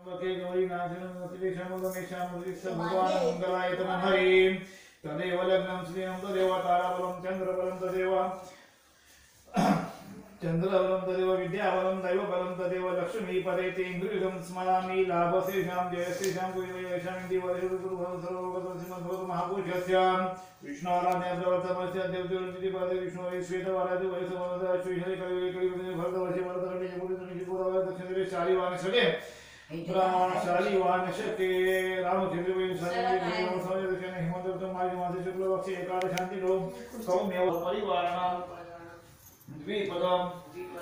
पुष्पके गौरी नाचनमूर्ति क्षमोदमेशामूर्ति भगवान मंगलाय तमहरि तदेव लग्नं श्रियं तदेव ताराबलं चन्द्रबलं तदेव चन्द्रबलं तदेव विद्याबलं दैवबलं तदेव लक्ष्मीपदेति इन्द्रियं स्मरामि लाभसेषां जयसेषां कुर्वयेषां दिवरेषुभवसर्वगतसिंहभवतु महापुरुषस्य विष्णुराज्ञाद्रवर्तमस्य देवदेवनिधिपदे विष्णुवे श्वेतवारादि वयसमनदाश्रीहरि कलियुगे भरतवर्षे भरतखण्डे यमुनेतनशिपुरवाय दक्षिणदिवे शालिवाहनशके ब्राह्मणशालिवाहनशके रामचन्द्रवे शालिवाहनशके हेमन्तऋतुं माघमासे शुक्लपक्षे एकादशान्तिको सौम्यव परिवाराणां द्विपदं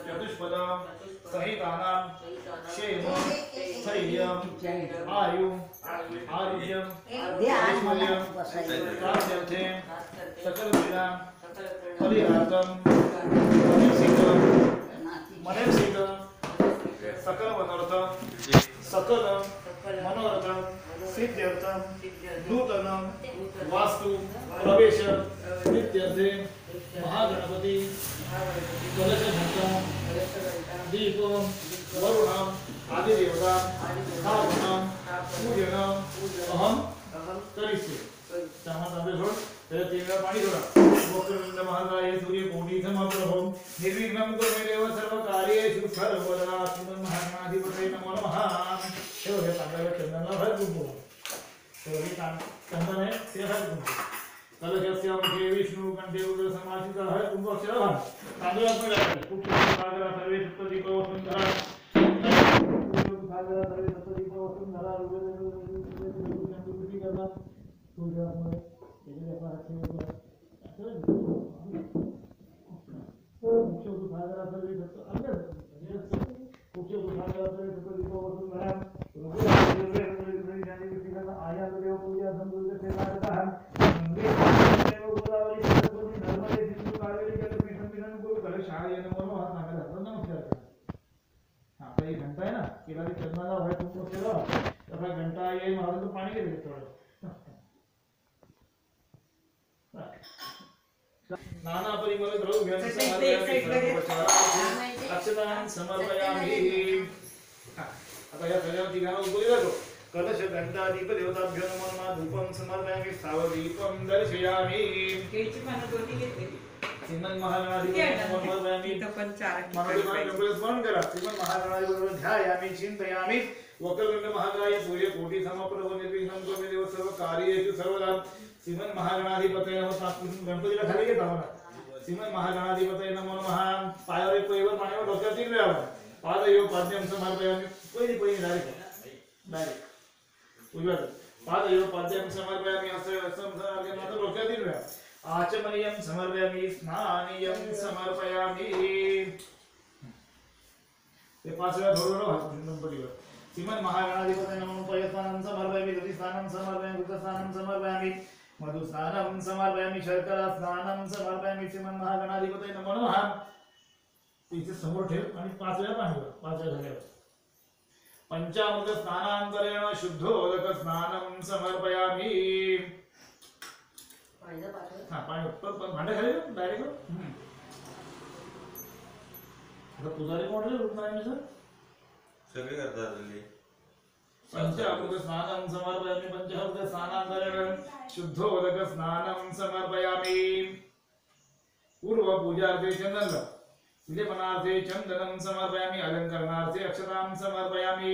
चतुष्पदं सहितानां क्षेमं स्थैर्यं आयु आरोग्यं ऐश्वर्यं प्राप्त्यर्थे सकलविधां परिहार्थं मनसिकं सकलमनोरथं सकलं मनोरथं सिद्ध्यर्थं नूतनं वास्तु प्रवेश इत्यर्थे महागणपति कलशघंटा दीपं वरुणम् आदिदेवतां स्थापनं पूजनम् अहं करिष्ये त्यामध्ये तीन वेळा पाणी सोडा वक्रतुंड महाकाय सूर्यकोटि समप्रभो निर्विघ्नं कुरु मे देव सर्वकार्येषु सर्वदा श्रीमन्महागणाधिपतये नमो नमः हे तांदळाला चंदनाला हळद कुंकू हे चंदन आहे ते हळद कुंकू कलशस्य मुखे विष्णु कंठे उदर समासित हळद कुंकू अक्षरभाग तांदळात टाकायचे खूप सागरा सर्वे सप्तदीप वसुंधरा सागरा सर्वे सप्तदीप वसुंधरा रुद्रदेवती करतात तुझ्यामुळे त्याचे आपला हात ठेवतो मुख्य सागरा सर्वे सप्त अंदर मुख्य सागरा सर्वे सप्तदीप वसुंधरा रुद्रदेवती करतात आया देव पूजा संतुलित सेवा करतात गोदावरी सरस्वती नर्मदे सिंधू कावेरी जलपीठं पीठं गुरु कलशाय नमो नमः सांगायला नमस्कार आपला एक घंटा आहे ना केला ते चंदनाला व्हाय खूप केला तसा घंटा येईल मला तो पाणी घेते थोडं नाना परिमल द्रव्यं समर्पयामि अक्षतां समर्पयामि आता या सगळ्या ठिकाणी बोली जातो कलश घंटा दीप देवताभ्यो नमो नमः धूपं समर्पयामि सावदीपं दर्शयामि केची पानं दोन्ही घेतली श्रीमन् महागणाधिपतये नमो नमः समर्पयामि तपन चार मनोभावे स्मरण करा श्रीमन् महागणाधिपतये ध्यायामि चिंतयामि वक्रतुंड महाकाय सूर्यकोटि समप्रभ निर्विघ्नं कुरु मे देव सर्व कार्येषु सर्वदा श्रीमन् महागणाधिपतये नमः गणपतीला खाली घेता म्हणा श्रीमन् महागणाधिपतये नमो नमः पायावर एक पैवर पाण्यावर डोक्यावर तीन वेळा पादयो पाद्यं समर्पयामि पहिली डायरेक्ट उजव्या पादयो पाद्यं समर्पयामि असं समर्पयामि आता डोक्यावर तीन वेळा आचमनीयं समर्पयामि स्नानीयं समर्पयामि ते पाच वेळा धरून हात गणपतीवर श्रीमन् महागणाधिपतये नमः पयस्नानं समर्पयामि दधिस्नानं समर्पयामि घृतस्नानं समर्पयामि मधुस्नानं समर्पयामि शर्करा स्नानं समर्पयामि श्रीमन् महागणाधिपतये नमो नमः इथे समोर ठेव आणि पाच वेळा पाणी पाच वेळा झाल्यावर पंचामृत स्नानांतरेण शुद्धोदक स्नानं समर्पयामि हां पाणी भांडे खाली डायरेक्ट आता पुजारी कोण रे रुक्माई सर सगळे करतात पंचामृत स्नानं समर्पयामि पंचामृत स्नानांतरेण शुद्धोदक स्नानं समर्पयामि पूर्व पूजार्थे चंदन विलेपनार्थे चंदनं समर्पयामि अलंकरणार्थे अक्षतां समर्पयामि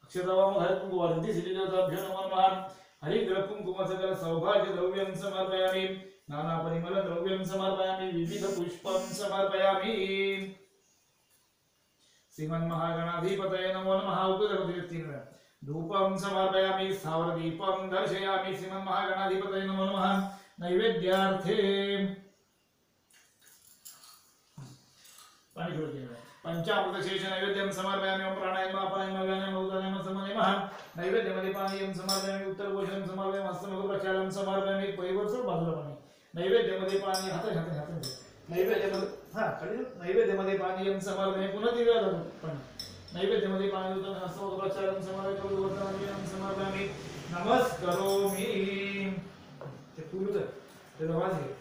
अक्षतावाम हरित कुंकुमार्थे श्रीदेवताभ्यो नमो नमः हरिद्र कुंकुम सकल सौभाग्य द्रव्यं समर्पयामि नाना परिमल द्रव्यं समर्पयामि विविध पुष्पं समर्पयामि श्रीमन् महागणाधिपतये नमो नमः उपदेवतीर्थिं धूपं समर्पयामि सावरदीपं दर्शयामि श्रीमन् महागणाधिपतये नमो नमः नैवेद्यार्थे पाणी छोड़िए पंचामृत शेष नैवेद्यं समर्पयामि ओम प्राणायाम अपायाम व्यायाम उदानायाम समनेमः नैवेद्य मध्ये पानीयं समर्पयामि उत्तर भोजनं समर्पयामि हस्तमुख प्रक्षालनं समर्पयामि परिवर्तन बाजूला पाणी नैवेद्य मध्ये पाणी हात नैवेद्य मध्ये नैवेद्य मध्ये पानीयं समर्पयामि पुन्हा दिव्या पाणी नैवेद्य मध्ये पाणी उत्तर हस्तमुख प्रक्षालनं समर्पयामि परिवर्तन समर्पयामि नमस्करोमि ते पूर्ण ते आवाज आहे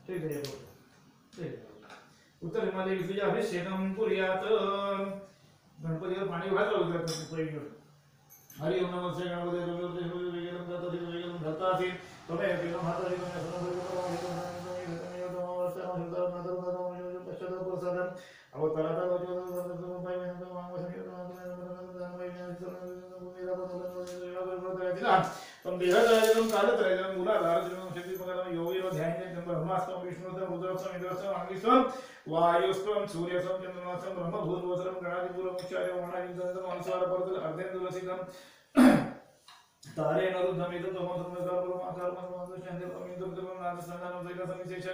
ते घ्या ते उत्तर हिमालय विजयाभिषेकं कुर्यात् गणपतीला पाणी घातलं होतं पहिली हरि ओम नमः श्री गणपती वेगेलम जातोसी वेगेलम धत्तासी तमे वेगेलम हातासी तमे सर्व अवताराता तम देहदायम कालत्रयम मूलाधारजनम शक्तिपकरम योगिनो ध्यायेन ब्रह्मास्त्रम विष्णुस्त्रम रुद्रस्त्रम इंद्रस्त्रम अग्निस्त्रम वायुस्त्रम सूर्यस्त्रम चंद्रमास्त्रम ब्रह्मभूर्वस्त्रम गणाधिपूरम उच्चार्य वणादिन्दम अनुसार परतल अर्धेन्द्रलसिकम तारे नरुद्धमित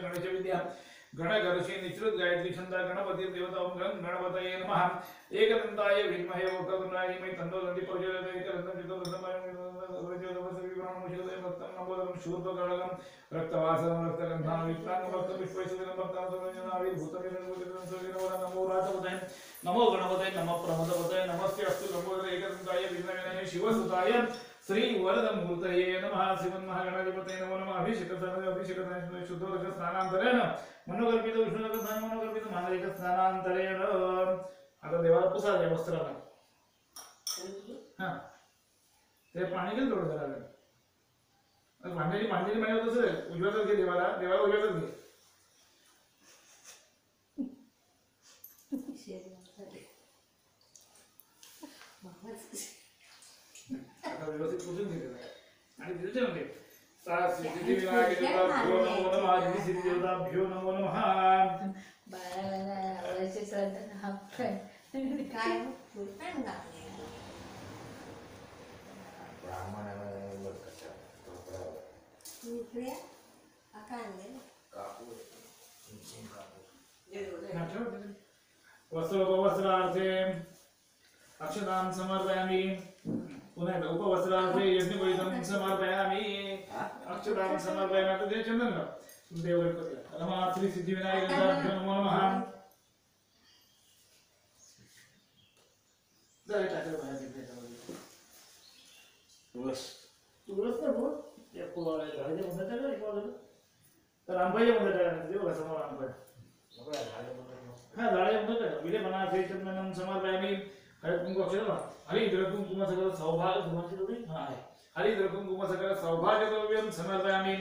गणेश विद्या गणगर्षि निश्रुत गायत्री छंदा गणपति देवता ओम गणपतये नमः एकदंताय विद्महे वक्रतुंडाय धीमहि तन्नो दन्ति प्रचोदयात् एकदन्तं चित्तवृत्तमयं भक्तं नमोदं शूर्पकर्णकं रक्तवासनं रक्तगन्धानं विप्राङ्गं रक्तपुष्पैः भूतमिदं नमो रातपतये नमो गणपतये नमः प्रमदपतये नमस्ते अस्तु लंबोदर एकदंताय विद्महे शिवसुताय श्री वरदमूर्तये नमः श्रीमन्महागणाधिपतये नमो नमः अभिषेक शुद्धोदक स्नानांतरेण मनोकल्पित विष्णुदक स्नान मनोकल्पित मानविक स्नानांतरेण आता देवाला पुसायचे वस्त्राला हां ते पाणी घेऊन थोडं जरा भांड्याची मांडली तसं उजव्यातच घे देवाला उजव्यातच घे आता व्यवस्थित पुसून दिलेलं आहे आणि तिथे ठेवून दे सिद्धिविनायकाभ्यो नमो नमः सिद्धिदेवताभ्यो नमो नमः बाळाला श्रद्धा काय वस्त्रार्थे अक्षतां समर्पयामि पुनः उपवस्त्रार्थे यज्ञोपवीतं समर्पयामि अक्षतां समर्पयामि आता ते चंदन का देव गणपतीला नमः श्री सिद्धिविनायकाभ्यो नमो नमः जरा टाकलं बाहेर त्याच्यामध्ये तुळस ना बोल या फुलाला झाडाच्या मध्ये टाकलं एक बाजूला तर आंब्याच्या मध्ये टाकलं देव का समोर आंबा हा झाडाच्या मध्ये टाकलं विले म्हणा श्री चंदनम समर्पयामि हरे कुंकुम अक्षर हरि द्रकुम कुंकुम सकल सौभाग्य धर्माची जोडी हा आहे हरि द्रकुम कुंकुम सकल सौभाग्य द्रव्यम समर्पयामि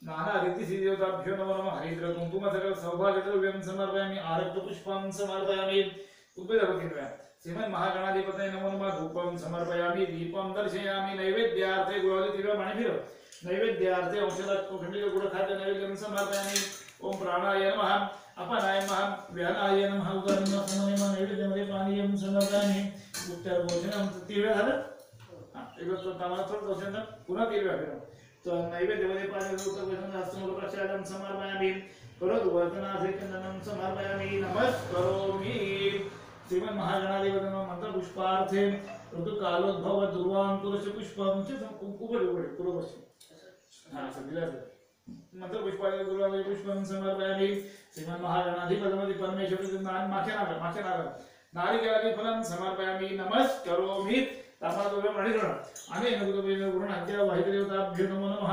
नाना रीति सिद्धिदेवताभ्यो नमो नमः हरि द्रकुम कुंकुम सकल सौभाग्य द्रव्यम समर्पयामि आरक्त पुष्पं समर्पयामि उद्वेदवकिन्वय श्रीमन् महागणाधिपतये नमो नमः धूपं समर्पयामि दीपं दर्शयामि नैवेद्यार्थे गुळाचे तिला पाणी फिरव नैवेद्यार्थे औषधात खंडित गुळ खाद्य नैवेद्यं समर्पयामि ओम प्राणाय नमः अपनाय नमः व्यानाय नमः उदरं समयम नैवेद्यमध्ये पानीयं समर्पयामि उपचार भोजनं तिळवेळ झालं हां एकच कामाला थोडं दोषण पुन्हा तिळवेळ फिरव तर नैवेद्यमध्ये पाणी उतर भोजन हस्तमूल प्रसादं समर्पयामि परत वर्तनार्थे चंदनं समर्पयामि नमस्करोमि श्रीमन् महागणाधिपतये मंत्र पुष्पार्थे ऋतुकालोद्भव दुर्वां तुलसी पुष्पं च कुंकुम पुरोपश्य हां सगळं मंत्र पुष्पार्थे दुर्वां पुष्पं समर्पयामि श्रीमन् महागणाधिपतये परमेश्वरी माख्या नारिकेलादि फलं समर्पयामि नमस्करोमि तापा दोघे म्हणी जोडा आणि नगुदोबे गुरुण हत्या वाहिदेवताभ्यो नमो नमः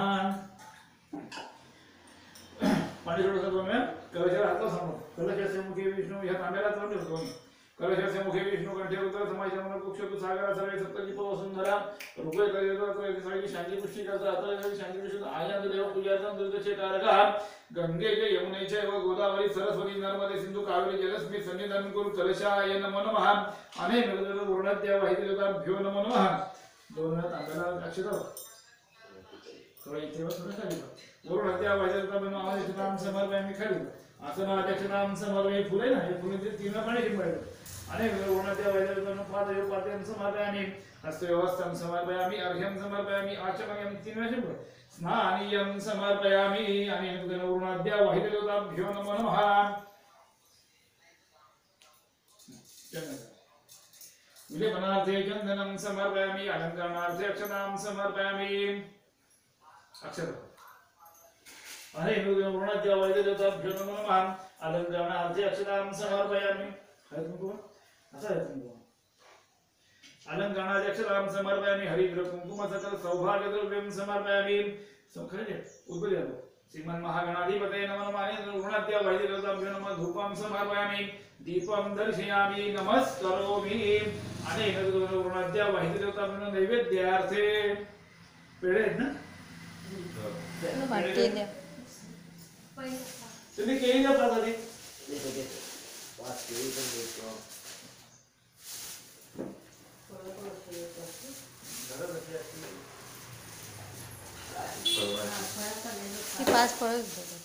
पाणी जोडा दोघे कलशाला हात समोर कलशाचे मुखे विष्णू या तांब्याला तोंड ठेवतो कलशाचे मुखे विष्णू कंठे रुद्र समाजमन कुक्षतु सागरा सर्वे सप्तदीप वसुंधरा रुपये कलियुगात सगळी शांती पुष्टी करता आता शांती पुष्टी आयन देव पूजार्थं दुर्दशे कारका गंगे च यमुने च गोदावरी सरस्वती नर्मदे सिंधु कावेरी जलस्मित सन्निधान कुरु कलशाय नमो नमः अने नगदर गुरुणात्या वाहिदेवताभ्यो नमो नमः दोन तांब्याला अक्षता थोडा इथे थोडं खाली गुरुणात्या वाहिदेवताभ्यो नमः अक्षतां समर्पयामि खाली आसनाध्यक्षतां समर्पयामि फुले ना हे फुले तीन पाणी शिंपडायचं अनेक गुरुणात्या वाहिदेवताभ्यो पादयोपाद्यं समर्पयामि हस्तयोहस्तं समर्पयामि अर्घ्यं समर्पयामि आचमनीयं तीन वेळा शिंपड स्नानीयं समर्पयामि आणि गुरुणाद्या वाहिदेवताभ्यो नमो नमः विलेपनार्थे चंदनं समर्पयामि अलंकरणार्थे अक्षतां समर्पयामि अक्षत अरे गुरुणाद्या वाहिदेवताभ्यो नमो नमः अलंकरणार्थे अक्षतां समर्पयामि असा आहे तुमको अलंकरणार्थे अक्षतां समर्पयामि हरिद्र कुंकुम सकल सौभाग्य द्रव्यं समर्पयामि खरे उद्बोध श्रीमन्महागणाधिपतये नमः मानेन्द्रगुणाद्य वैदिकताभ्यो नमः धूपं समर्पयामि दीपं दर्शयामि नमस्करोमि अनेक गुणाद्य वैदिकताभ्यो नैवेद्यार्थे पेढे आहेत ना केले तुम्ही केळी द्या प्रसादी ती 5 फळं घेतली.